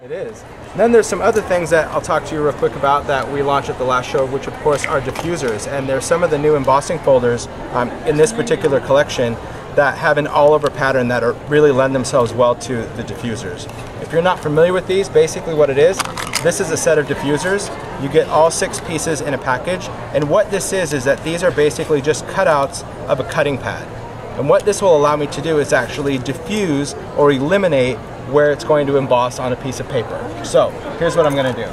It is. And then there's some other things that I'll talk to you real quick about that we launched at the last show, which of course are diffusers. And there's some of the new embossing folders in this particular collection that have an all-over pattern that really lend themselves well to the diffusers. If you're not familiar with these, basically what it is, this is a set of diffusers. You get all 6 pieces in a package. And what this is that these are basically just cutouts of a cutting pad. And what this will allow me to do is actually diffuse or eliminate where it's going to emboss on a piece of paper. So here's what I'm going to do.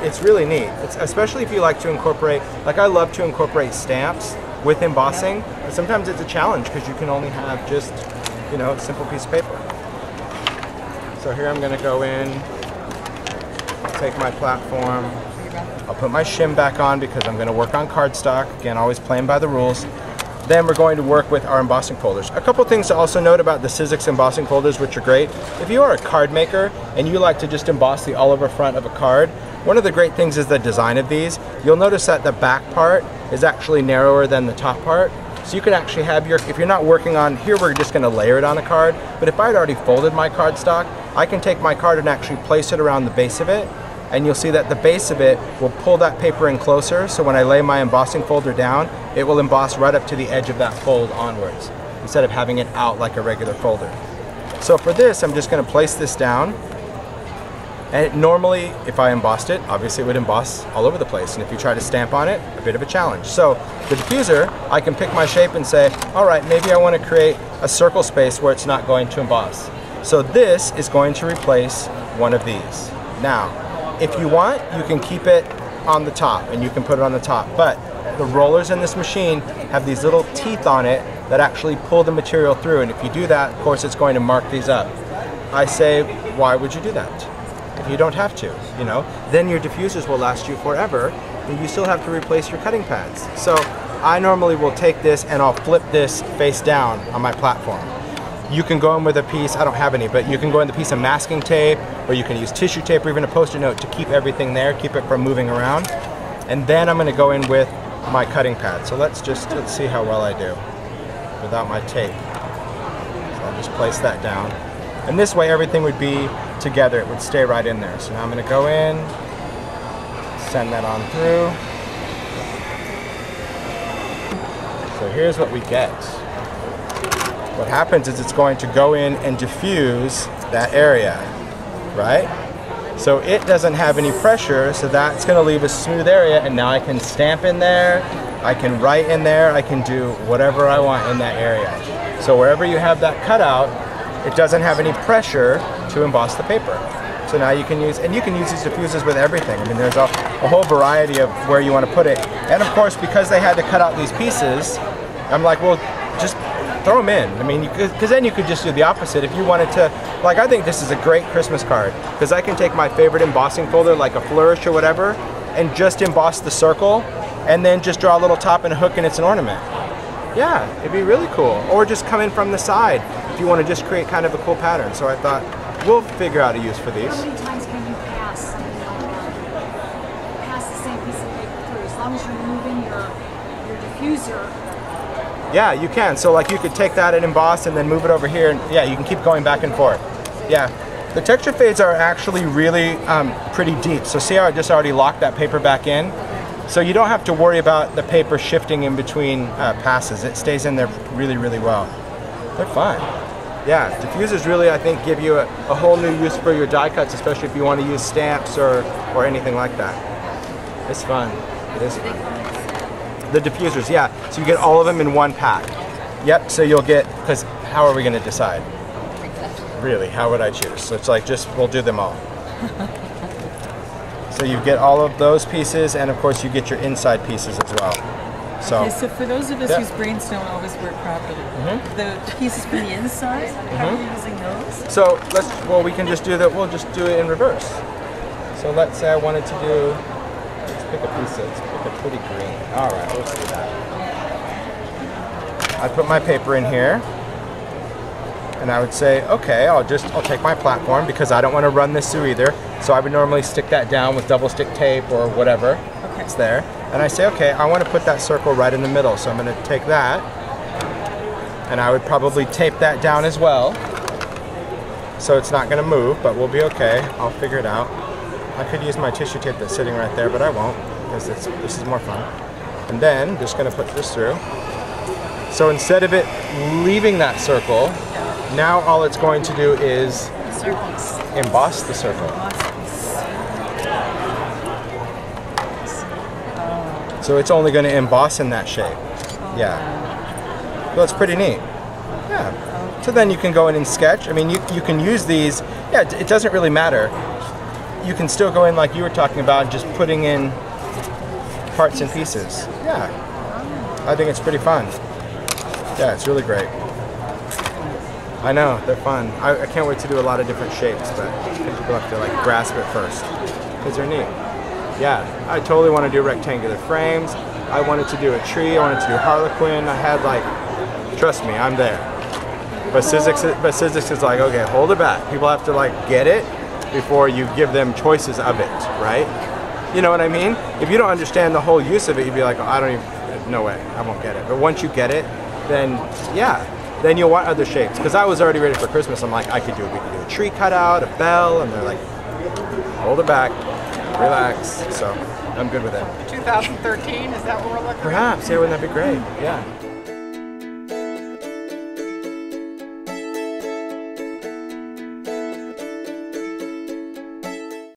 It's really neat, especially if you like to incorporate, like I love to incorporate stamps with embossing, but sometimes it's a challenge because you can only have just, you know, a simple piece of paper. So here I'm going to go in, take my platform, I'll put my shim back on because I'm going to work on cardstock, again always playing by the rules. Then we're going to work with our embossing folders. A couple things to also note about the Sizzix embossing folders, which are great. If you are a card maker and you like to just emboss the all over front of a card, one of the great things is the design of these. You'll notice that the back part is actually narrower than the top part. So you can actually have your, if you're not working on, here we're just going to layer it on a card, but if I'd already folded my cardstock, I can take my card and actually place it around the base of it, and you'll see that the base of it will pull that paper in closer, so when I lay my embossing folder down, it will emboss right up to the edge of that fold onwards, instead of having it out like a regular folder. So for this, I'm just going to place this down, and normally, if I embossed it, obviously it would emboss all over the place, and if you try to stamp on it, a bit of a challenge. So the diffuser, I can pick my shape and say, all right, maybe I want to create a circle space where it's not going to emboss. So this is going to replace one of these. Now, if you want, you can keep it on the top and you can put it on the top, but the rollers in this machine have these little teeth on it that actually pull the material through, and if you do that, of course it's going to mark these up. I say, why would you do that? If you don't have to, you know, then your diffusers will last you forever and you still have to replace your cutting pads. So I normally will take this and I'll flip this face down on my platform. You can go in with a piece, I don't have any, but you can go in with a piece of masking tape, or you can use tissue tape or even a Post-it note to keep everything there, keep it from moving around. And then I'm going to go in with my cutting pad. So let's see how well I do without my tape. So I'll just place that down. And this way everything would be together, it would stay right in there. So now I'm going to go in, send that on through. So here's what we get. What happens is it's going to go in and diffuse that area, right? So it doesn't have any pressure, so that's going to leave a smooth area, and now I can stamp in there, I can write in there, I can do whatever I want in that area. So wherever you have that cutout, it doesn't have any pressure to emboss the paper. So now you can use, and you can use these diffusers with everything. I mean, there's a whole variety of where you want to put it. And of course, because they had to cut out these pieces, I'm like, well, just throw them in. I mean, because then you could just do the opposite. If you wanted to, like, I think this is a great Christmas card, because I can take my favorite embossing folder, like a flourish or whatever, and just emboss the circle, and then just draw a little top and a hook and it's an ornament. Yeah, it'd be really cool. Or just come in from the side if you want to just create kind of a cool pattern. So I thought, we'll figure out a use for these. How many times can you pass the same piece of paper through? As long as you're moving your diffuser. Yeah, you can. So like you could take that and emboss and then move it over here, and yeah, you can keep going back and forth. Yeah, the texture fades are actually really pretty deep. So see how I just already locked that paper back in? So you don't have to worry about the paper shifting in between passes. It stays in there really, really well. They're fun. Yeah, diffusers really, I think, give you a whole new use for your die cuts, especially if you want to use stamps or anything like that. It's fun. It is fun. The diffusers, yeah. So you get all of them in one pack. Yep, so you'll get, because how are we going to decide? Really, how would I choose? So it's like, just, we'll do them all. So you get all of those pieces, and of course you get your inside pieces as well. So, okay, so for those of us whose brains don't always work properly, the pieces for the inside, how are you using those? So well, we can just do that, we'll just do it in reverse. So let's say I wanted to do, let's pick a piece, let's pick a pretty green. All right, let's do that. I put my paper in here, and I would say, okay, I'll take my platform because I don't want to run this through either. So I would normally stick that down with double stick tape or whatever. Okay. It's there. And I say, okay, I want to put that circle right in the middle. So I'm going to take that, and I would probably tape that down as well. so it's not gonna move, but we'll be okay. I'll figure it out. I could use my tissue tape that's sitting right there, but I won't, because this is more fun. And then, just gonna put this through. So instead of it leaving that circle, now all it's going to do is emboss the circle. So it's only going to emboss in that shape. Yeah. Well, it's pretty neat. Yeah. So then you can go in and sketch. I mean, you can use these. Yeah, it doesn't really matter. You can still go in like you were talking about, just putting in parts and pieces. Yeah. I think it's pretty fun. Yeah, it's really great. I know, they're fun. I can't wait to do a lot of different shapes, but I think people have to like grasp it first, because they're neat. Yeah, I totally want to do rectangular frames. I wanted to do a tree. I wanted to do Harlequin. I had like, trust me, I'm there. But Sizzix is like, okay, hold it back. People have to like get it before you give them choices of it, right? You know what I mean? If you don't understand the whole use of it, you'd be like, oh, I don't even, no way, I won't get it. But once you get it, then yeah, then you'll want other shapes. Because I was already ready for Christmas. I'm like, we could do a tree cutout, a bell, and they're like, hold it back. Relax. So I'm good with it. 2013, is that what we're looking at? Perhaps, yeah, wouldn't that be great? Yeah.